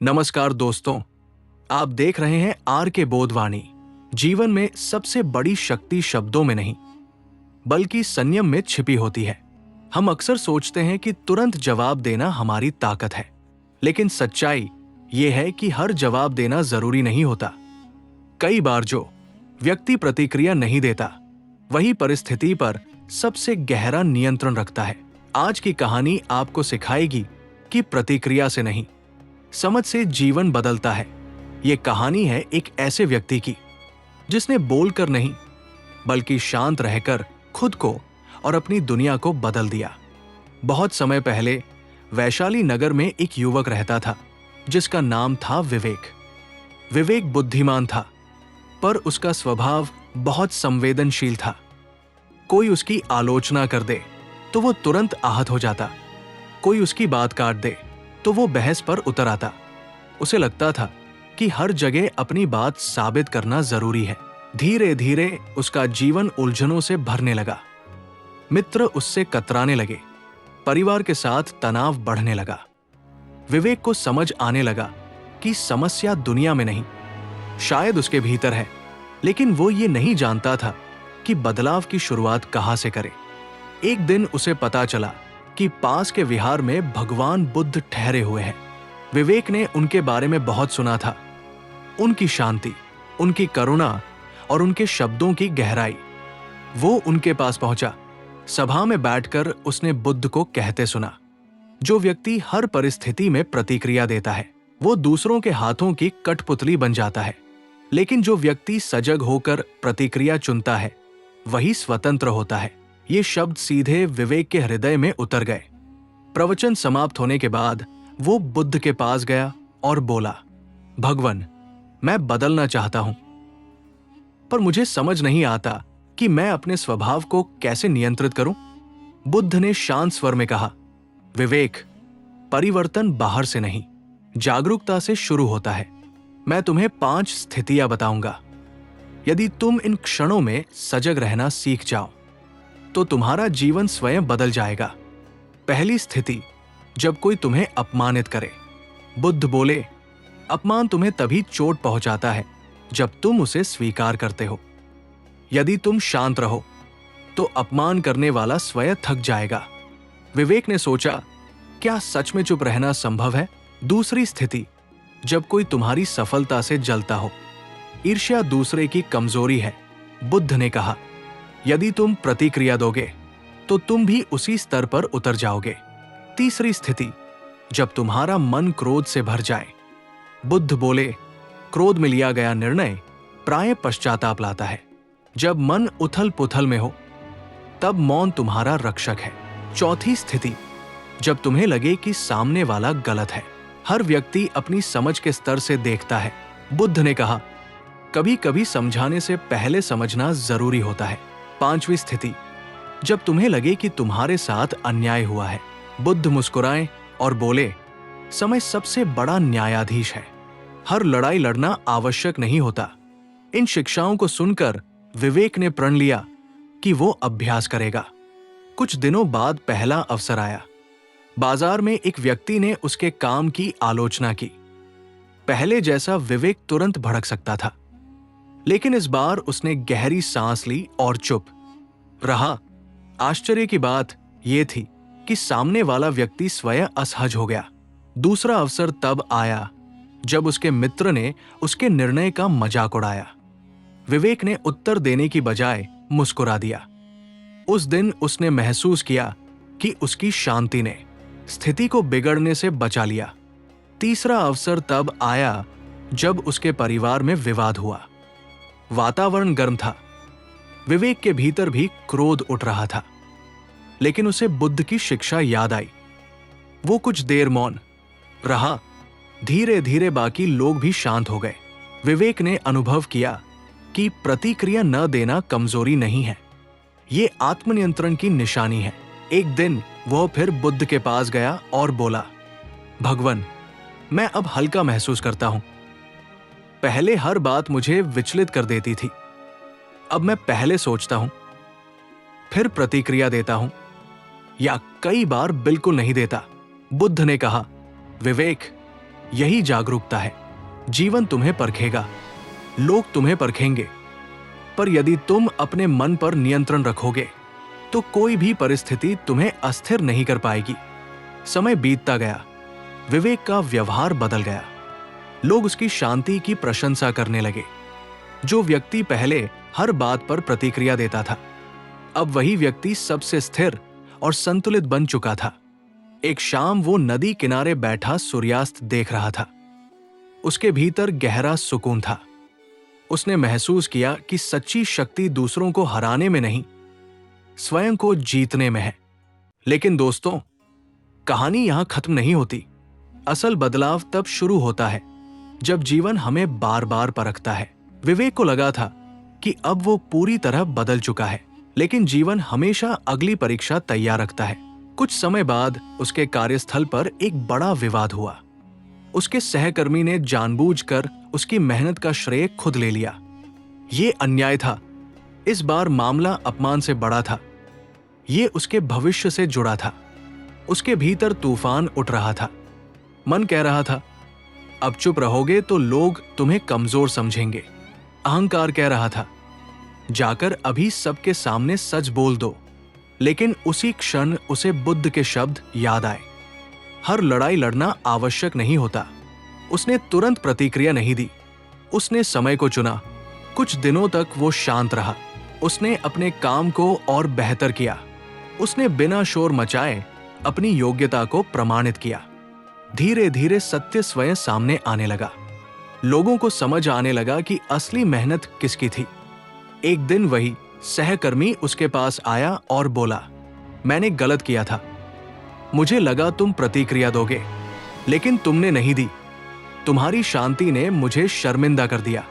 नमस्कार दोस्तों, आप देख रहे हैं आर के बोधवाणी। जीवन में सबसे बड़ी शक्ति शब्दों में नहीं बल्कि संयम में छिपी होती है। हम अक्सर सोचते हैं कि तुरंत जवाब देना हमारी ताकत है, लेकिन सच्चाई यह है कि हर जवाब देना जरूरी नहीं होता। कई बार जो व्यक्ति प्रतिक्रिया नहीं देता वही परिस्थिति पर सबसे गहरा नियंत्रण रखता है। आज की कहानी आपको सिखाएगी कि प्रतिक्रिया से नहीं, समझ से जीवन बदलता है। ये कहानी है एक ऐसे व्यक्ति की जिसने बोलकर नहीं बल्कि शांत रहकर खुद को और अपनी दुनिया को बदल दिया। बहुत समय पहले वैशाली नगर में एक युवक रहता था जिसका नाम था विवेक। विवेक बुद्धिमान था, पर उसका स्वभाव बहुत संवेदनशील था। कोई उसकी आलोचना कर दे तो वो तुरंत आहत हो जाता, कोई उसकी बात काट दे तो वो बहस पर उतर आता। उसे लगता था कि हर जगह अपनी बात साबित करना जरूरी है। धीरे धीरे उसका जीवन उलझनों से भरने लगा। मित्र उससे कतराने लगे, परिवार के साथ तनाव बढ़ने लगा। विवेक को समझ आने लगा कि समस्या दुनिया में नहीं, शायद उसके भीतर है, लेकिन वो ये नहीं जानता था कि बदलाव की शुरुआत कहां से करे। एक दिन उसे पता चला कि पास के विहार में भगवान बुद्ध ठहरे हुए हैं। विवेक ने उनके बारे में बहुत सुना था, उनकी शांति, उनकी करुणा और उनके शब्दों की गहराई। वो उनके पास पहुंचा। सभा में बैठकर उसने बुद्ध को कहते सुना, जो व्यक्ति हर परिस्थिति में प्रतिक्रिया देता है वो दूसरों के हाथों की कठपुतली बन जाता है, लेकिन जो व्यक्ति सजग होकर प्रतिक्रिया चुनता है वही स्वतंत्र होता है। ये शब्द सीधे विवेक के हृदय में उतर गए। प्रवचन समाप्त होने के बाद वो बुद्ध के पास गया और बोला, भगवान, मैं बदलना चाहता हूं, पर मुझे समझ नहीं आता कि मैं अपने स्वभाव को कैसे नियंत्रित करूं। बुद्ध ने शांत स्वर में कहा, विवेक, परिवर्तन बाहर से नहीं, जागरूकता से शुरू होता है। मैं तुम्हें 5 स्थितियां बताऊंगा। यदि तुम इन क्षणों में सजग रहना सीख जाओ तो तुम्हारा जीवन स्वयं बदल जाएगा। पहली स्थिति, जब कोई तुम्हें अपमानित करे। बुद्ध बोले, अपमान तुम्हें तभी चोट पहुंचाता है जब तुम उसे स्वीकार करते हो। यदि तुम शांत रहो तो अपमान करने वाला स्वयं थक जाएगा। विवेक ने सोचा, क्या सच में चुप रहना संभव है? दूसरी स्थिति, जब कोई तुम्हारी सफलता से जलता हो। ईर्ष्या दूसरे की कमजोरी है। बुद्ध ने कहा, यदि तुम प्रतिक्रिया दोगे तो तुम भी उसी स्तर पर उतर जाओगे। तीसरी स्थिति, जब तुम्हारा मन क्रोध से भर जाए। बुद्ध बोले, क्रोध में लिया गया निर्णय प्राय पश्चाताप लाता है। जब मन उथल पुथल में हो तब मौन तुम्हारा रक्षक है। चौथी स्थिति, जब तुम्हें लगे कि सामने वाला गलत है। हर व्यक्ति अपनी समझ के स्तर से देखता है। बुद्ध ने कहा, कभी कभी समझाने से पहले समझना जरूरी होता है। पांचवी स्थिति, जब तुम्हें लगे कि तुम्हारे साथ अन्याय हुआ है। बुद्ध मुस्कुराए और बोले, समय सबसे बड़ा न्यायाधीश है। हर लड़ाई लड़ना आवश्यक नहीं होता। इन शिक्षाओं को सुनकर विवेक ने प्रण लिया कि वो अभ्यास करेगा। कुछ दिनों बाद पहला अवसर आया। बाजार में एक व्यक्ति ने उसके काम की आलोचना की। पहले जैसा विवेक तुरंत भड़क सकता था, लेकिन इस बार उसने गहरी सांस ली और चुप रहा। आश्चर्य की बात यह थी कि सामने वाला व्यक्ति स्वयं असहज हो गया। दूसरा अवसर तब आया जब उसके मित्र ने उसके निर्णय का मजाक उड़ाया। विवेक ने उत्तर देने की बजाय मुस्कुरा दिया। उस दिन उसने महसूस किया कि उसकी शांति ने स्थिति को बिगड़ने से बचा लिया। तीसरा अवसर तब आया जब उसके परिवार में विवाद हुआ। वातावरण गर्म था, विवेक के भीतर भी क्रोध उठ रहा था, लेकिन उसे बुद्ध की शिक्षा याद आई। वो कुछ देर मौन रहा। धीरे धीरे बाकी लोग भी शांत हो गए। विवेक ने अनुभव किया कि प्रतिक्रिया न देना कमजोरी नहीं है, ये आत्मनियंत्रण की निशानी है। एक दिन वह फिर बुद्ध के पास गया और बोला, भगवान, मैं अब हल्का महसूस करता हूं। पहले हर बात मुझे विचलित कर देती थी। अब मैं पहले सोचता हूं, फिर प्रतिक्रिया देता हूं, या कई बार बिल्कुल नहीं देता। बुद्ध ने कहा, विवेक, यही जागरूकता है। जीवन तुम्हें परखेगा, लोग तुम्हें परखेंगे, पर यदि तुम अपने मन पर नियंत्रण रखोगे तो कोई भी परिस्थिति तुम्हें अस्थिर नहीं कर पाएगी। समय बीतता गया, विवेक का व्यवहार बदल गया। लोग उसकी शांति की प्रशंसा करने लगे। जो व्यक्ति पहले हर बात पर प्रतिक्रिया देता था, अब वही व्यक्ति सबसे स्थिर और संतुलित बन चुका था। एक शाम वो नदी किनारे बैठा सूर्यास्त देख रहा था। उसके भीतर गहरा सुकून था। उसने महसूस किया कि सच्ची शक्ति दूसरों को हराने में नहीं, स्वयं को जीतने में है। लेकिन दोस्तों, कहानी यहां खत्म नहीं होती। असल बदलाव तब शुरू होता है जब जीवन हमें बार बार परखता है। विवेक को लगा था कि अब वो पूरी तरह बदल चुका है, लेकिन जीवन हमेशा अगली परीक्षा तैयार रखता है। कुछ समय बाद उसके कार्यस्थल पर एक बड़ा विवाद हुआ। उसके सहकर्मी ने जानबूझकर उसकी मेहनत का श्रेय खुद ले लिया। ये अन्याय था। इस बार मामला अपमान से बड़ा था। ये उसके भविष्य से जुड़ा था। उसके भीतर तूफान उठ रहा था। मन कह रहा था, अब चुप रहोगे तो लोग तुम्हें कमजोर समझेंगे। अहंकार कह रहा था, जाकर अभी सबके सामने सच बोल दो। लेकिन उसी क्षण उसे बुद्ध के शब्द याद आए, हर लड़ाई लड़ना आवश्यक नहीं होता। उसने तुरंत प्रतिक्रिया नहीं दी। उसने समय को चुना। कुछ दिनों तक वो शांत रहा। उसने अपने काम को और बेहतर किया। उसने बिना शोर मचाए अपनी योग्यता को प्रमाणित किया। धीरे धीरे सत्य स्वयं सामने आने लगा। लोगों को समझ आने लगा कि असली मेहनत किसकी थी। एक दिन वही सहकर्मी उसके पास आया और बोला, मैंने गलत किया था। मुझे लगा तुम प्रतिक्रिया दोगे, लेकिन तुमने नहीं दी। तुम्हारी शांति ने मुझे शर्मिंदा कर दिया।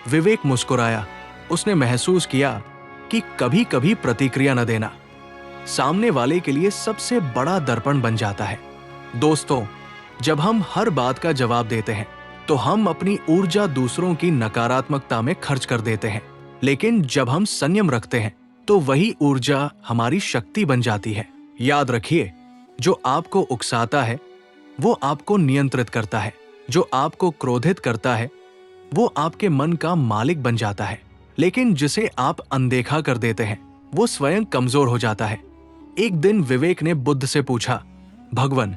विवेक मुस्कुराया। उसने महसूस किया कि कभी कभी प्रतिक्रिया न देना सामने वाले के लिए सबसे बड़ा दर्पण बन जाता है। दोस्तों, जब हम हर बात का जवाब देते हैं तो हम अपनी ऊर्जा दूसरों की नकारात्मकता में खर्च कर देते हैं। लेकिन जब हम संयम रखते हैं तो वही ऊर्जा हमारी शक्ति बन जाती है। याद रखिए, जो आपको उकसाता है वो आपको नियंत्रित करता है। जो आपको क्रोधित करता है वो आपके मन का मालिक बन जाता है। लेकिन जिसे आप अनदेखा कर देते हैं वो स्वयं कमजोर हो जाता है। एक दिन विवेक ने बुद्ध से पूछा, भगवान,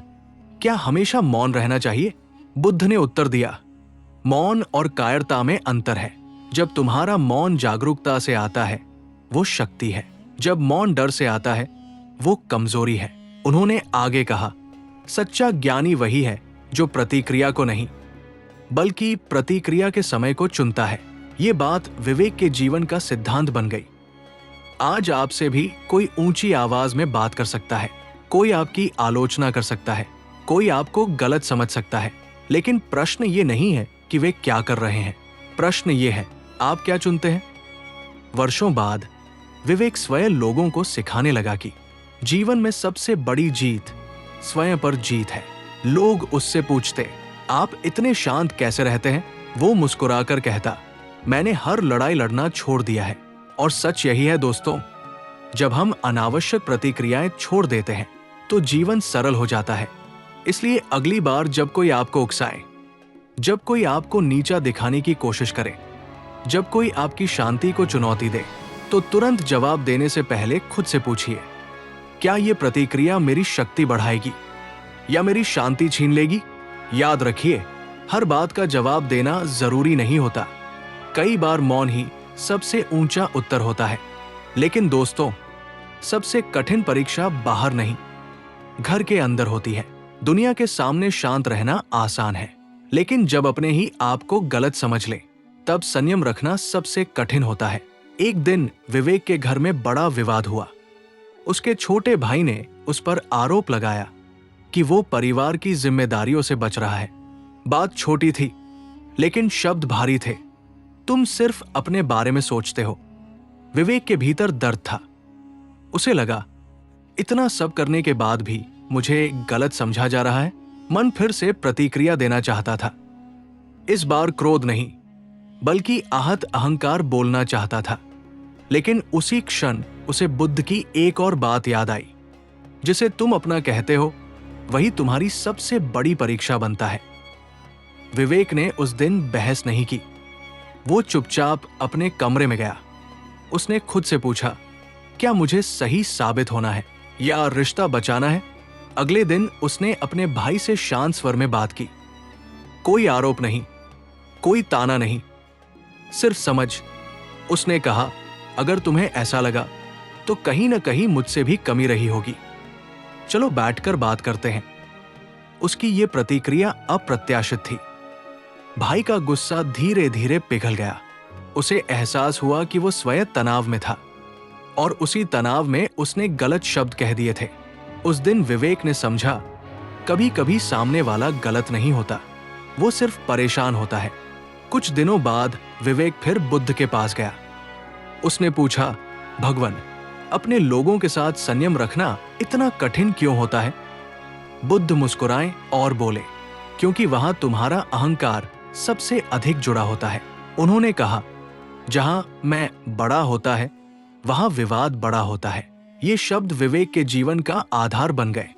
क्या हमेशा मौन रहना चाहिए? बुद्ध ने उत्तर दिया, मौन और कायरता में अंतर है। जब तुम्हारा मौन जागरूकता से आता है वो शक्ति है। जब मौन डर से आता है वो कमजोरी है। उन्होंने आगे कहा, सच्चा ज्ञानी वही है जो प्रतिक्रिया को नहीं बल्कि प्रतिक्रिया के समय को चुनता है। ये बात विवेक के जीवन का सिद्धांत बन गई। आज आपसे भी कोई ऊंची आवाज में बात कर सकता है, कोई आपकी आलोचना कर सकता है, कोई आपको गलत समझ सकता है। लेकिन प्रश्न ये नहीं है कि वे क्या कर रहे हैं, प्रश्न ये है, आप क्या चुनते हैं? वर्षों बाद विवेक स्वयं लोगों को सिखाने लगा कि जीवन में सबसे बड़ी जीत स्वयं पर जीत है। लोग उससे पूछते, आप इतने शांत कैसे रहते हैं? वो मुस्कुराकर कहता, मैंने हर लड़ाई लड़ना छोड़ दिया है। और सच यही है दोस्तों, जब हम अनावश्यक प्रतिक्रियाएं छोड़ देते हैं तो जीवन सरल हो जाता है। इसलिए अगली बार जब कोई आपको उकसाए, जब कोई आपको नीचा दिखाने की कोशिश करे, जब कोई आपकी शांति को चुनौती दे, तो तुरंत जवाब देने से पहले खुद से पूछिए, क्या ये प्रतिक्रिया मेरी शक्ति बढ़ाएगी या मेरी शांति छीन लेगी? याद रखिए, हर बात का जवाब देना जरूरी नहीं होता। कई बार मौन ही सबसे ऊंचा उत्तर होता है। लेकिन दोस्तों, सबसे कठिन परीक्षा बाहर नहीं, घर के अंदर होती है। दुनिया के सामने शांत रहना आसान है, लेकिन जब अपने ही आप को गलत समझ ले तब संयम रखना सबसे कठिन होता है। एक दिन विवेक के घर में बड़ा विवाद हुआ। उसके छोटे भाई ने उस पर आरोप लगाया कि वो परिवार की जिम्मेदारियों से बच रहा है। बात छोटी थी, लेकिन शब्द भारी थे। तुम सिर्फ अपने बारे में सोचते हो। विवेक के भीतर दर्द था। उसे लगा, इतना सब करने के बाद भी मुझे गलत समझा जा रहा है। मन फिर से प्रतिक्रिया देना चाहता था। इस बार क्रोध नहीं, बल्कि आहत अहंकार बोलना चाहता था। लेकिन उसी क्षण उसे बुद्ध की एक और बात याद आई, जिसे तुम अपना कहते हो वही तुम्हारी सबसे बड़ी परीक्षा बनता है। विवेक ने उस दिन बहस नहीं की। वो चुपचाप अपने कमरे में गया। उसने खुद से पूछा, क्या मुझे सही साबित होना है या रिश्ता बचाना है? अगले दिन उसने अपने भाई से शांत स्वर में बात की। कोई आरोप नहीं, कोई ताना नहीं, सिर्फ समझ। उसने कहा, अगर तुम्हें ऐसा लगा तो कहीं ना कहीं मुझसे भी कमी रही होगी। चलो बैठकर बात करते हैं। उसकी ये प्रतिक्रिया अप्रत्याशित थी। भाई का गुस्सा धीरे धीरे पिघल गया। उसे एहसास हुआ कि वो स्वयं तनाव में था और उसी तनाव में उसने गलत शब्द कह दिए थे। उस दिन विवेक ने समझा, कभी कभी सामने वाला गलत नहीं होता, वो सिर्फ परेशान होता है। कुछ दिनों बाद विवेक फिर बुद्ध के पास गया। उसने पूछा, भगवान, अपने लोगों के साथ संयम रखना इतना कठिन क्यों होता है? बुद्ध मुस्कुराए और बोले, क्योंकि वहां तुम्हारा अहंकार सबसे अधिक जुड़ा होता है। उन्होंने कहा, जहां मैं बड़ा होता है वहां विवाद बड़ा होता है। ये शब्द विवेक के जीवन का आधार बन गए।